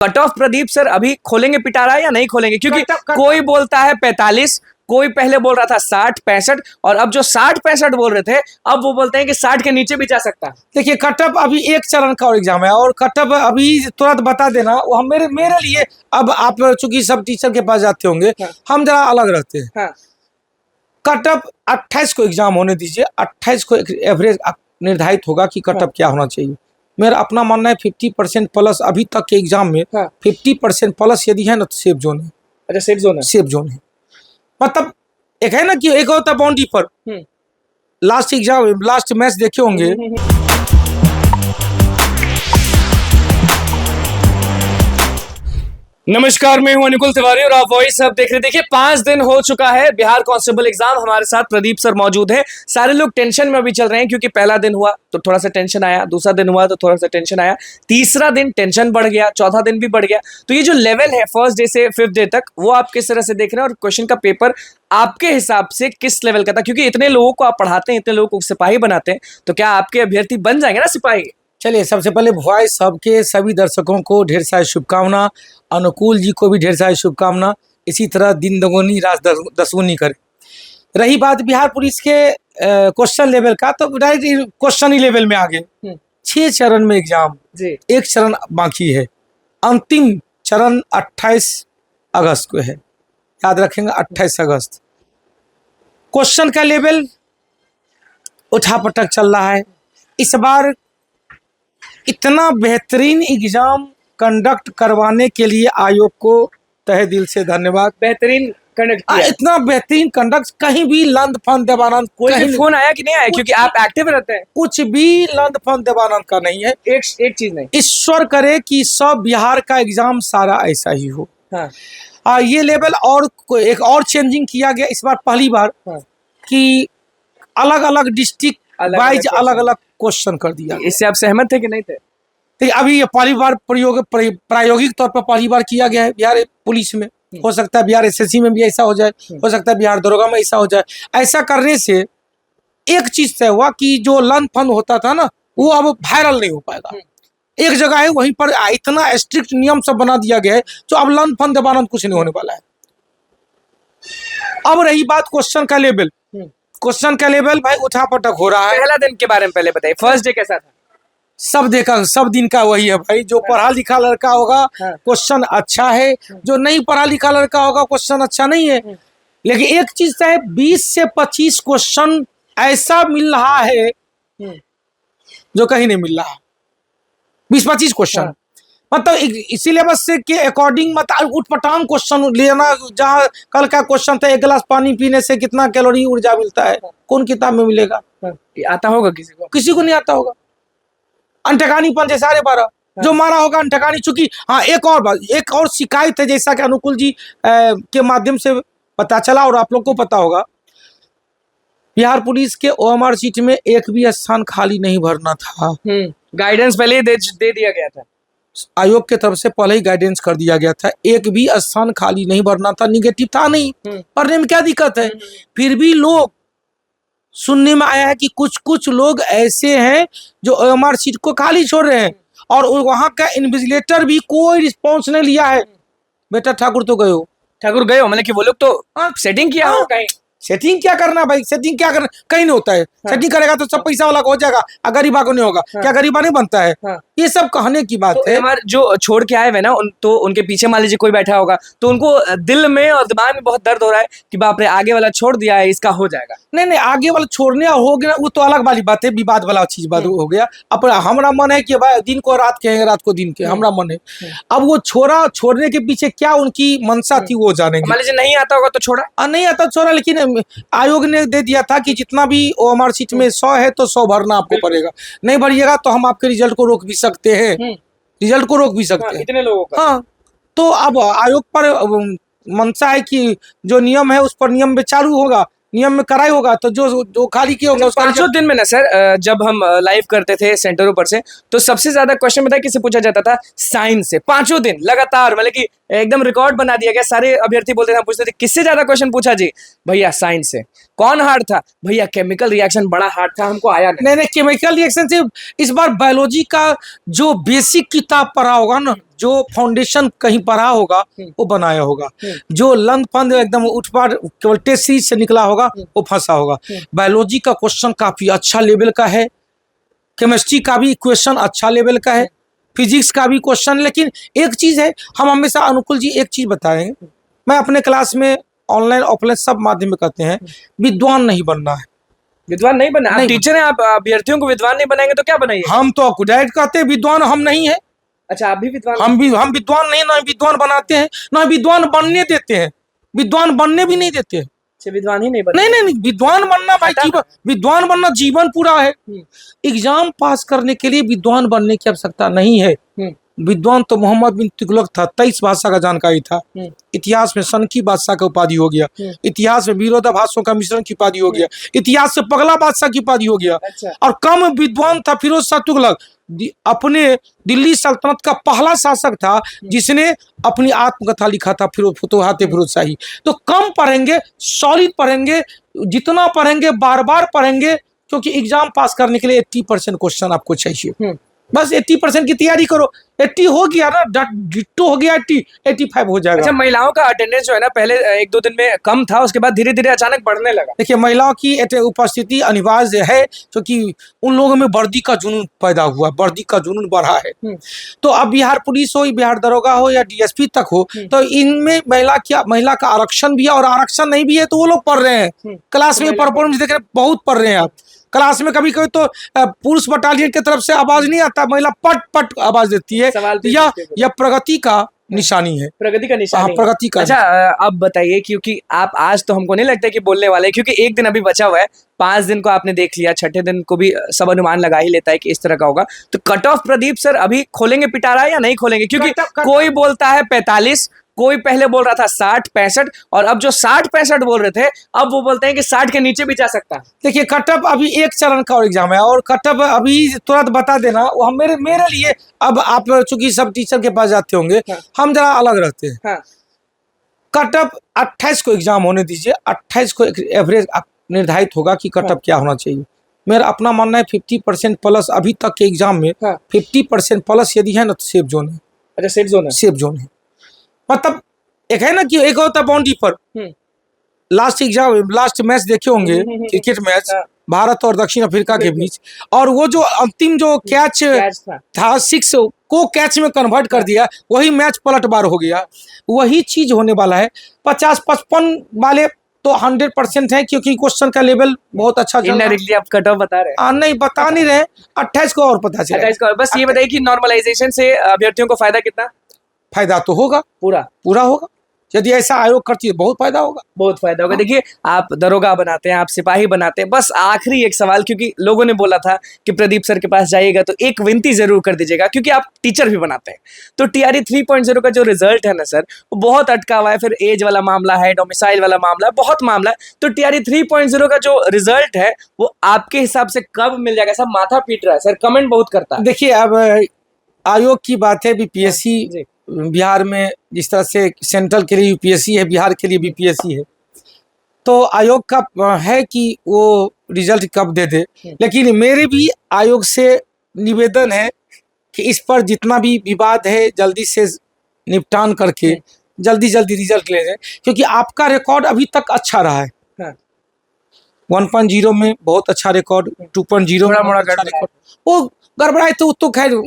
Cut off Pradeep sir अभी खोलेंगे पिटारा या नहीं खोलेंगे? क्योंकि कट कोई बोलता है 45, कोई पहले बोल रहा था 60-65, और अब जो 60-65 बोल रहे थे अब वो बोलते हैं कि 60 के नीचे भी जा सकता है। देखिए, कटअप अभी एक चरण का और एग्जाम है, और कटअप अभी तुरंत बता देना वो हम मेरे लिए। अब आप चूंकि सब टीचर के पास जाते होंगे, हाँ। हम जरा अलग रहते हैं। हाँ। कटअप 28 को एग्जाम होने दीजिए, 28 को एक एवरेज निर्धारित होगा कि कटअप क्या होना चाहिए। मेरा अपना मानना है 50% प्लस अभी तक के एग्जाम में। हाँ। 50% प्लस यदि है ना तो सेफ जोन है। अच्छा, सेफ जोन है। सेफ जोन है मतलब एक है ना कि एक होता है बाउंड्री पर। लास्ट एग्जाम लास्ट मैच देखे होंगे। नमस्कार, मैं हूं अनुकुल तिवारी और आप वॉइस अब देख रहे। देखिए, 5 दिन हो चुका है बिहार कांस्टेबल एग्जाम। हमारे साथ प्रदीप सर मौजूद हैं। सारे लोग टेंशन में अभी चल रहे हैं क्योंकि पहला दिन हुआ तो थोड़ा सा टेंशन आया, दूसरा दिन हुआ तो थोड़ा सा टेंशन आया, तीसरा दिन टेंशन बढ़ गया, चौथा दिन भी बढ़ गया। तो ये जो लेवल है फर्स्ट डे से 5th डे तक, वो आप किस तरह से देख रहे हैं और क्वेश्चन का पेपर आपके हिसाब से किस लेवल का था? क्योंकि इतने लोगों को आप पढ़ाते हैं, इतने लोगों को सिपाही बनाते हैं, तो क्या आपके अभ्यर्थी बन जाएंगे ना सिपाही? चलिए, सबसे पहले वॉइस सबके सभी दर्शकों को ढेर सारी शुभकामना। अनुकूल जी को भी ढेर सारी शुभकामना। इसी तरह दिन दोगुनी रात दसगुनी करे। रही बात बिहार पुलिस के क्वेश्चन लेवल का, तो डायरेक्ट क्वेश्चन ही लेवल में आ गए। 6 चरण में एग्जाम जी। एक चरण बाकी है। अंतिम चरण 28 अगस्त को है, याद रखेंगे 28 अगस्त। क्वेश्चन का लेवल उठापटक चल रहा है। इस बार इतना बेहतरीन एग्जाम कंडक्ट करवाने के लिए आयोग को तहे दिल से धन्यवाद। बेहतरीन कंडक्ट किया। इतना बेहतरीन कंडक्ट, कहीं भी लंद फंद देवानंद कोई फोन आया कि नहीं आया? क्योंकि आप एक्टिव रहते हैं। कुछ भी लंद फंद देवानंद का नहीं है। एक चीज नहीं। ईश्वर करे कि सब बिहार का एग्जाम सारा ऐसा ही हो। हाँ। ये लेवल और एक और चेंजिंग किया गया इस बार पहली बार। हाँ। कि अलग अलग डिस्ट्रिक्ट वाइज अलग अलग क्वेश्चन कर दिया। इससे आप सहमत थे कि नहीं थे? तो अभी ये पहली बार प्रायोगिक तौर पर पहली बार किया गया है बिहार पुलिस में। हो सकता है बिहार एसएससी में भी ऐसा हो जाए, हो सकता है बिहार दरोगा में ऐसा हो जाए। ऐसा करने से एक चीज तय हुआ कि जो लन फन होता था ना, वो अब वायरल नहीं हो पाएगा। एक जगह है वहीं पर इतना स्ट्रिक्ट नियम सब बना दिया गया है जो अब लन फन दबानंद कुछ नहीं होने वाला है। अब रही बात क्वेश्चन का लेवल। क्वेश्चन का लेवल भाई उठापटक हो रहा है। पहला दिन के बारे में पहले बताइए, फर्स्ट डे कैसा था? सब दिन का वही है भाई। जो पढ़ा लिखा लड़का होगा क्वेश्चन अच्छा है, जो नहीं पढ़ा लिखा लड़का होगा क्वेश्चन अच्छा नहीं है। लेकिन एक चीज है, 20 से 25 क्वेश्चन ऐसा मिल रहा है जो कहीं नहीं मिल रहा। 20-25 क्वेश्चन मतलब इसी सिलेबस से के अकॉर्डिंग मतलब उठपटांग क्वेश्चन लेना। जहाँ कल का क्वेश्चन था, 1 गिलास पानी पीने से कितना कैलोरी ऊर्जा मिलता है, कौन किताब में मिलेगा? आता होगा किसी को? किसी को नहीं आता होगा। अंटकानी पंजे सारे 12 जो मारा होगा अंटकानी। चूंकि हाँ, एक और शिकायत है, जैसा कि अनुकूल जी के माध्यम से पता चला और आप लोग को पता होगा, बिहार पुलिस के ओएमआर सीट में एक भी स्थान खाली नहीं भरना था। गाइडेंस पहले ही दे दिया गया था। आयोग के तरफ से पहले ही गाइडेंस कर दिया गया था, एक भी स्थान खाली नहीं भरना था। निगेटिव था नहीं, पढ़ने में क्या दिक्कत है? फिर भी लोग सुनने में आया है कि कुछ लोग ऐसे हैं जो ओएमआर सीट को खाली छोड़ रहे हैं, और वहां का इन्विजिलेटर भी कोई रिस्पॉन्स नहीं लिया है। बेटा ठाकुर तो गए हो, मतलब कि वो लोग तो सेटिंग किया हो कहीं। सेटिंग क्या करना भाई? सेटिंग क्या करना? कहीं नहीं होता है। सेटिंग करेगा तो सब पैसा वाला को हो जाएगा, गरीबा को नहीं होगा। क्या गरीबा नहीं बनता है? ये सब कहने की बात है। हमारे जो छोड़ के आए हुए ना, तो उनके पीछे मान लीजिए कोई बैठा होगा तो उनको दिल में और दिमाग में बहुत दर्द हो रहा है कि बाप रे, आगे वाला छोड़ दिया है, इसका हो जाएगा। नहीं, आगे वाला छोड़ने हो गया वो तो अलग वाली बात है, विवाद वाला चीज बात हो गया। अब हमारा मन है कि भाई दिन को रात के, रात को दिन के, हमारा मन है। अब वो छोड़ने के पीछे क्या उनकी मंशा थी वो जानेंगे। मान लीजिए नहीं आता होगा तो छोड़ा, नहीं आता छोड़ा। लेकिन आयोग ने दे दिया था कि जितना भी ओएमआर सीट में 100 है तो 100 भरना आपको पड़ेगा। नहीं भरिएगा तो हम आपके रिजल्ट को रोक भी सकते हैं। रिजल्ट को रोक भी सकते हैं इतने लोगों का। हाँ, तो अब आयोग पर मंशा है कि जो नियम है उस पर नियम में चालू होगा, नियम में कराई होगा। तो जो खाली किया होगा उसका 5 दिन में ना सर, जब हम लाइव करते थे सेंटरों पर से, तो सबसे ज्यादा क्वेश्चन बताया किससे पूछा जाता था? साइंस से। 5 दिन लगातार, मतलब कि एकदम रिकॉर्ड बना दिया गया। सारे अभ्यर्थी बोलते थे, हम पूछते थे किससे ज्यादा क्वेश्चन पूछा जी? भैया साइंस से। कौन हार्ड था? भैया केमिकल रिएक्शन बड़ा हार्ड था, हमको आया नहीं। केमिकल रिएक्शन से इस बार बायोलॉजी का जो बेसिक किताब पढ़ा होगा ना, जो फाउंडेशन कहीं पढ़ा होगा वो बनाया होगा, जो लंद फंद एकदम उठपाट केवल टेस्ट सीरीज से निकला होगा वो फंसा होगा। बायोलॉजी का क्वेश्चन काफी अच्छा लेवल का है, केमिस्ट्री का भी क्वेश्चन अच्छा लेवल का है, फिजिक्स का भी क्वेश्चन। लेकिन एक चीज है, हम हमेशा अनुकूल जी एक चीज बताएंगे, मैं अपने क्लास में ऑनलाइन ऑफलाइन सब माध्यम में कहते हैं, विद्वान नहीं बनना है। विद्वान नहीं बना, आप टीचर हैं, आप अभ्यर्थियों को विद्वान नहीं बनाएंगे तो क्या बनाइए? हम तो डायरेक्ट कहते हैं विद्वान हम नहीं है। अच्छा, आप भी विद्वान? हम विद्वान नहीं, ना विद्वान बनाते हैं ना विद्वान बनने देते हैं, विद्वान बनने भी नहीं देते हैं। अच्छा, विद्वान ही नहीं बना? नहीं, विद्वान बनना भाई जीवन, विद्वान बनना जीवन पूरा है। एग्जाम पास करने के लिए विद्वान बनने की आवश्यकता नहीं है। विद्वान तो मोहम्मद बिन तुगलक था, 23 भाषा का जानकारी था। इतिहास में सनकी बादशाह का उपाधि हो गया, इतिहास में विरोधाभासों का मिश्रण की उपाधि हो गया, इतिहास से पगला बादशाह की उपाधि हो गया। अच्छा। और कम विद्वान था फिरोज शाह तुगलक, अपने दिल्ली सल्तनत का पहला शासक था जिसने अपनी आत्मकथा लिखा था, फुतुहात फिरोजशाही। तो कम पढ़ेंगे, सॉलिड पढ़ेंगे, जितना पढ़ेंगे बार बार पढ़ेंगे, क्योंकि एग्जाम पास करने के लिए 80% क्वेश्चन आपको चाहिए। बस 80% की तैयारी करो, 80 हो गया ना, डिट्टो हो गया 80, 85 हो जाएगा। अच्छा, महिलाओं का अटेंडेंस जो है ना पहले 1-2 दिन में कम था, उसके बाद धीरे धीरे अचानक बढ़ने लगा। देखिए, महिलाओं की उपस्थिति अनिवार्य है, क्योंकि उन लोगों में वर्दी का जुनून पैदा हुआ, वर्दी का जुनून बढ़ा है। तो अब बिहार पुलिस हो, बिहार दरोगा हो या डीएसपी तक हो, तो इनमें महिला का आरक्षण भी है, और आरक्षण नहीं भी है तो वो लोग पढ़ रहे हैं क्लास में, परफॉर्मेंस देख रहे हैं, बहुत पढ़ रहे हैं। आप क्लास में कभी कभी तो पुरुष बटालियन की तरफ से आवाज नहीं आता, महिला पट पट आवाज देती है। यह प्रगति का निशानी है, प्रगति का निशानी। हाँ, प्रगति का। अच्छा, अब बताइए, क्योंकि आप आज तो हमको नहीं लगता कि बोलने वाले, क्योंकि एक दिन अभी बचा हुआ है, 5 दिन को आपने देख लिया, छठे दिन को भी सब अनुमान लगा ही लेता है कि इस तरह का होगा। तो कट ऑफ प्रदीप सर अभी खोलेंगे पिटारा या नहीं खोलेंगे? क्योंकि कोई बोलता है 45, कोई पहले बोल रहा था 60-65, और अब जो 60-65 बोल रहे थे अब वो बोलते हैं कि 60 के नीचे भी जा सकता है। देखिए, कटअप अभी एक चरण का और एग्जाम है, और कटअप अभी तुरंत बता देना वो हम मेरे लिए, अब आप चूंकि सब टीचर के पास जाते होंगे, हम जरा अलग रहते हैं। कटअप 28 को एग्जाम होने दीजिए, 28 को एवरेज निर्धारित होगा कि कटअप क्या होना चाहिए। मेरा अपना मानना है 50% प्लस अभी तक के एग्जाम में 50% प्लस यदि है ना तो सेफ जोन है। अच्छा, सेफ जोन है? सेफ जोन है, मतलब एक है ना कि एक होता बाउंड्री पर। लास्ट मैच देखे होंगे, क्रिकेट मैच भारत और दक्षिण अफ्रीका के बीच, और वो जो अंतिम जो कैच था 6 को कैच में कन्वर्ट कर दिया, वही मैच पलटवार हो गया। वही चीज होने वाला है। 50-55 वाले तो 100% है, क्योंकि क्वेश्चन का लेवल बहुत अच्छा। इनडायरेक्टली आप कट ऑफ बता रहे हैं? नहीं, बता नहीं रहे। 28 को और पता चला। 28 को। बस ये बताइए कि नॉर्मलाइजेशन से अभ्यर्थियों को फायदा कितना? फायदा तो होगा, पूरा होगा। यदि ऐसा आयोग करती है बहुत फायदा होगा, बहुत फायदा होगा। देखिए, आप दरोगा बनाते हैं, आप सिपाही बनाते हैं, बस आखिरी एक सवाल, क्योंकि लोगों ने बोला था कि प्रदीप सर के पास जाइएगा तो एक विनती जरूर कर दीजिएगा, क्योंकि आप टीचर भी बनाते हैं। तो TRE 3.0 का जो रिजल्ट है ना सर, वो बहुत अटका हुआ है, फिर एज वाला मामला है, डोमिसाइल वाला मामला है, बहुत मामला है। तो TRE 3.0 का जो रिजल्ट है वो आपके हिसाब से कब मिल जाएगा? सब माथा पीट रहा है सर, कमेंट बहुत करता है। देखिए, अब आयोग की बात है, BPSC बिहार में जिस तरह से सेंट्रल के लिए UPSC है, बिहार के लिए BPSC है, तो आयोग का है कि वो रिजल्ट कब दे दे। लेकिन मेरे भी आयोग से निवेदन है कि इस पर जितना भी विवाद है जल्दी से निपटान करके जल्दी रिजल्ट ले लें, क्योंकि आपका रिकॉर्ड अभी तक अच्छा रहा है। 1.0 में बहुत अच्छा रिकॉर्ड, 2.0 में अच्छा रिकॉर्ड, वो गड़बड़ाए तो खैर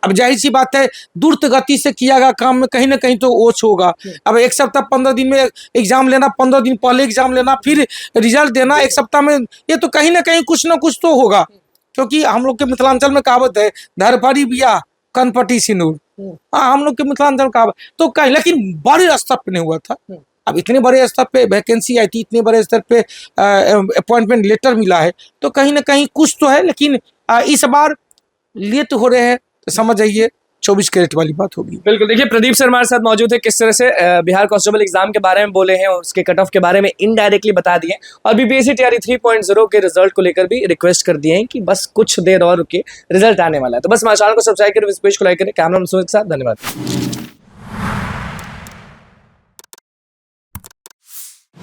अब जाहिर सी बात है, द्रुत गति से किया गया काम में कहीं ना कहीं तो ओछ होगा। अब एक सप्ताह 15 दिन में एग्जाम लेना, 15 दिन पहले एग्जाम लेना, फिर रिजल्ट देना एक सप्ताह में, ये तो कहीं ना कहीं कुछ ना कुछ तो होगा। क्योंकि हम लोग के मिथिलांचल में कहावत है, धरफड़ी बिया कनपटी सिंदूर। हाँ, हम लोग के मिथिलांचल में कहावत तो कहीं, लेकिन बड़े स्तर पर नहीं हुआ था। अब इतने बड़े स्तर पे वैकेंसी आई थी, इतने बड़े स्तर पे अपॉइंटमेंट लेटर मिला है, तो कहीं ना कहीं कुछ तो है। लेकिन इस बार लेट हो रहे हैं तो समझ जाइए 24 कैरेट वाली बात होगी। बिल्कुल। देखिए, प्रदीप सर हमारे साथ मौजूद है, किस तरह से बिहार कांस्टेबल एग्जाम के बारे में बोले हैं और उसके कट ऑफ के बारे में इनडायरेक्टली बता दिए, और BPSC TRE 3.0 के रिजल्ट को लेकर भी रिक्वेस्ट कर दिए हैं कि बस कुछ देर और रुके, रिजल्ट आने वाला है। तो बस हमारे चैनल को सब्सक्राइब करें, इस पेज को लाइक करें। कैमरा मैन सुमित के साथ, धन्यवाद।